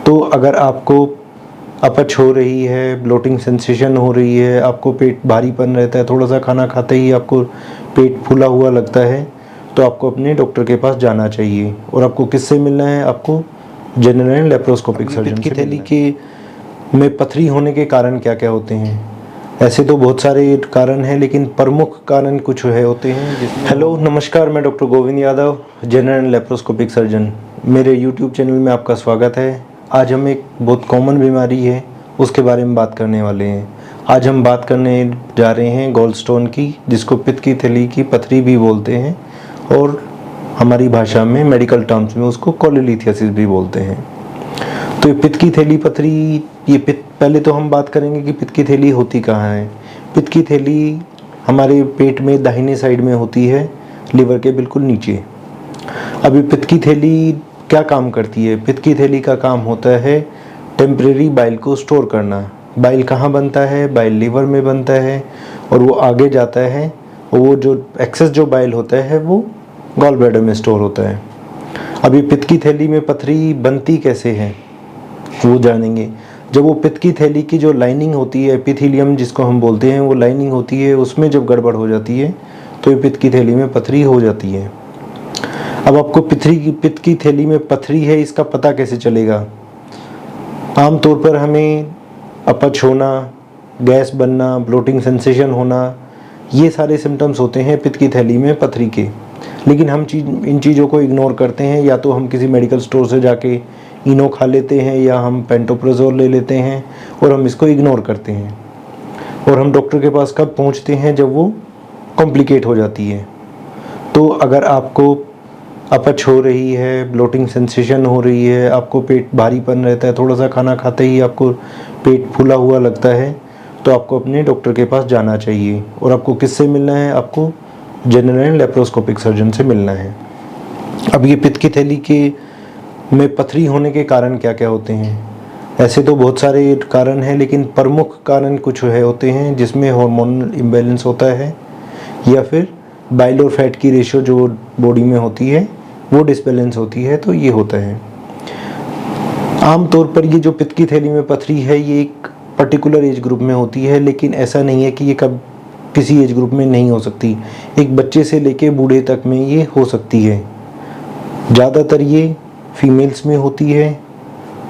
तो अगर आपको अपच हो रही है, ब्लोटिंग सेंसेशन हो रही है, आपको पेट भारीपन रहता है, थोड़ा सा खाना खाते ही आपको पेट फूला हुआ लगता है, तो आपको अपने डॉक्टर के पास जाना चाहिए। और आपको किससे मिलना है? आपको जनरल एंड लेप्रोस्कोपिक सर्जन की थैली के में पथरी होने के कारण क्या क्या होते हैं? ऐसे तो बहुत सारे कारण हैं, लेकिन प्रमुख कारण कुछ है होते हैं जिसमें हेलो नमस्कार, मैं doctor Govind Yadav, general and laparoscopic surgeon. मेरे यूट्यूब चैनल में आपका स्वागत है। आज हम एक बहुत कॉमन बीमारी है उसके बारे में बात करने वाले हैं। आज हम बात करने जा रहे हैं गॉलस्टोन की, जिसको पित्त की थैली की पथरी भी बोलते हैं और हमारी भाषा में मेडिकल टर्म्स में उसको कोलेलिथियासिस भी बोलते हैं। तो ये पित्त की थैली पथरी, ये पहले तो हम बात करेंगे कि पित्त की थैली होती कहाँ है। पित्त की थैली हमारे पेट में दाहिने साइड में होती है, लीवर के बिल्कुल नीचे। अभी पित्त की थैली क्या काम करती है? पित्त की थैली का काम होता है टेम्परेरी बाइल को स्टोर करना। बाइल कहाँ बनता है? बाइल लीवर में बनता है और वो आगे जाता है, और वो जो एक्सेस जो बाइल होता है वो गॉल ब्लैडर में स्टोर होता है। अभी पित्त की थैली में पथरी बनती कैसे है वो जानेंगे। जब वो पित्त की थैली की जो लाइनिंग होती है, एपिथेलियम जिसको हम बोलते हैं, वो लाइनिंग होती है, उसमें जब गड़बड़ हो जाती है तो ये पित्त की थैली में पथरी हो जाती है। अब आपको पित्त की थैली में पथरी है इसका पता कैसे चलेगा? आमतौर पर हमें अपच होना, गैस बनना, ब्लोटिंग सेंसेशन होना, ये सारे सिम्टम्स होते हैं पित्त की थैली में पथरी के। लेकिन हम इन चीज़ों को इग्नोर करते हैं। या तो हम किसी मेडिकल स्टोर से जाके इनो खा लेते हैं, या हम पेंटोप्राजोल ले लेते हैं और हम इसको इग्नोर करते हैं। और हम डॉक्टर के पास कब पहुंचते हैं? जब वो कॉम्प्लिकेट हो जाती है। तो अगर आपको अपच हो रही है, ब्लोटिंग सेंसेशन हो रही है, आपको पेट भारीपन रहता है, थोड़ा सा खाना खाते ही आपको पेट फूला हुआ लगता है, तो आपको अपने डॉक्टर के पास जाना चाहिए। और आपको किससे मिलना है? आपको जनरल एंड लेप्रोस्कोपिक सर्जन से मिलना है। अब ये पित्त की थैली के में पथरी होने के कारण क्या क्या होते हैं? ऐसे तो बहुत सारे कारण हैं, लेकिन प्रमुख कारण कुछ है होते हैं जिसमें हार्मोनल इम्बैलेंस होता है, या फिर बाइल और फैट की रेशियो जो बॉडी में होती है वो डिसबैलेंस होती है, तो ये होता है। आमतौर पर ये जो पित्त की थैली में पथरी है ये एक पर्टिकुलर एज ग्रुप में होती है, लेकिन ऐसा नहीं है कि ये कब किसी एज ग्रुप में नहीं हो सकती। एक बच्चे से लेके बूढ़े तक में ये हो सकती है। ज़्यादातर ये फीमेल्स में होती है,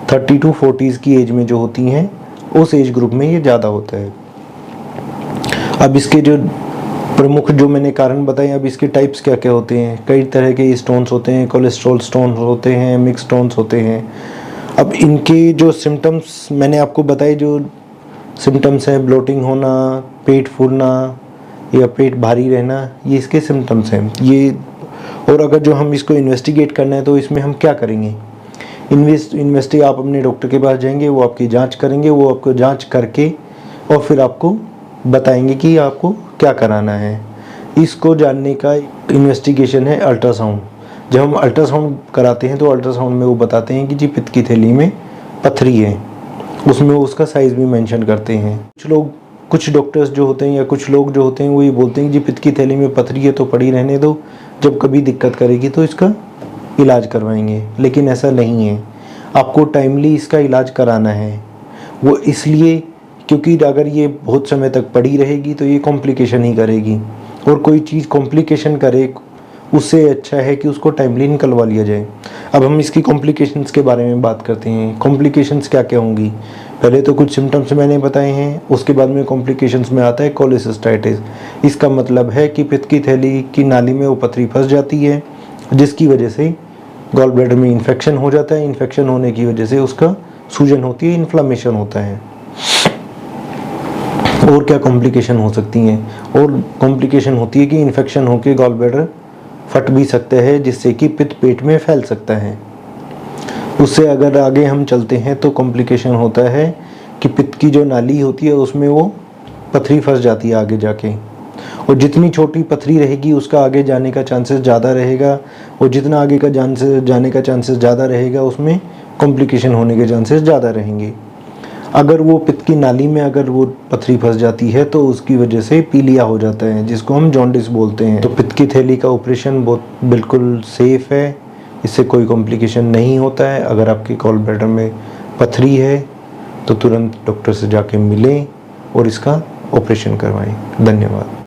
30 to 40s की एज में जो होती हैं उस एज ग्रुप में ये ज़्यादा होता है। अब इसके जो प्रमुख जो मैंने कारण बताए, अब इसके टाइप्स क्या क्या होते हैं? कई तरह के स्टोन्स होते हैं, कोलेस्ट्रॉल स्टोन्स होते हैं, मिक्स स्टोन्स होते हैं। अब इनके जो सिम्टम्स मैंने आपको बताए, जो सिम्टम्स हैं ब्लोटिंग होना, पेट फूलना या पेट भारी रहना, ये इसके सिम्टम्स हैं ये। और अगर जो हम इसको इन्वेस्टिगेट करना है तो इसमें हम क्या करेंगे? आप अपने डॉक्टर के पास जाएंगे, वो आपकी जांच करेंगे, वो आपको जांच करके और फिर आपको बताएंगे कि आपको क्या कराना है। इसको जानने का इन्वेस्टिगेशन है अल्ट्रासाउंड। जब हम अल्ट्रासाउंड कराते हैं तो अल्ट्रासाउंड में वो बताते हैं कि जी पित्त की थैली में पथरी है, उसमें उसका साइज़ भी मेंशन करते हैं। कुछ डॉक्टर्स जो होते हैं या कुछ लोग जो होते हैं वो ये बोलते हैं कि जी पित्त की थैली में पथरी है तो पड़ी रहने दो, जब कभी दिक्कत करेगी तो इसका इलाज करवाएंगे। लेकिन ऐसा नहीं है, आपको टाइमली इसका इलाज कराना है। वो इसलिए क्योंकि अगर ये बहुत समय तक पड़ी रहेगी तो ये कॉम्प्लिकेशन ही करेगी, और कोई चीज़ कॉम्प्लिकेशन करे उससे अच्छा है कि उसको टाइमली निकलवा लिया जाए। अब हम इसकी कॉम्प्लिकेशंस के बारे में बात करते हैं। कॉम्प्लिकेशंस क्या क्या होंगी? पहले तो कुछ सिम्टम्स मैंने बताए हैं, उसके बाद में कॉम्प्लिकेशंस में आता है कोलेसिस्टाइटिस। इसका मतलब है कि पित्त की थैली की नाली में वो पथरी फंस जाती है, जिसकी वजह से गॉल ब्लैडर में इन्फेक्शन हो जाता है। इन्फेक्शन होने की वजह से उसका सूजन होती है, इन्फ्लामेशन होता है। और क्या कॉम्प्लिकेशन हो सकती हैं? और कॉम्प्लिकेशन होती है कि इन्फेक्शन होकर गॉल ब्लैडर फट भी सकते हैं, जिससे कि पित्त पेट में फैल सकता है। उससे अगर आगे हम चलते हैं तो कॉम्प्लिकेशन होता है कि पित्त की जो नाली होती है उसमें वो पथरी फंस जाती है आगे जाके, और जितनी छोटी पथरी रहेगी उसका आगे जाने का चांसेस ज़्यादा रहेगा, और जितना आगे का जाने का चांसेस ज़्यादा रहेगा उसमें कॉम्प्लिकेशन होने के चांसेस ज़्यादा रहेंगे। अगर वो पित्त की नाली में अगर वो पथरी फंस जाती है तो उसकी वजह से पीलिया हो जाता है, जिसको हम जॉन्डिस बोलते हैं। तो पित्त की थैली का ऑपरेशन बिल्कुल सेफ़ है, इससे कोई कॉम्प्लिकेशन नहीं होता है। अगर आपकी गॉल ब्लैडर में पथरी है तो तुरंत डॉक्टर से जाके मिलें और इसका ऑपरेशन करवाएं। धन्यवाद।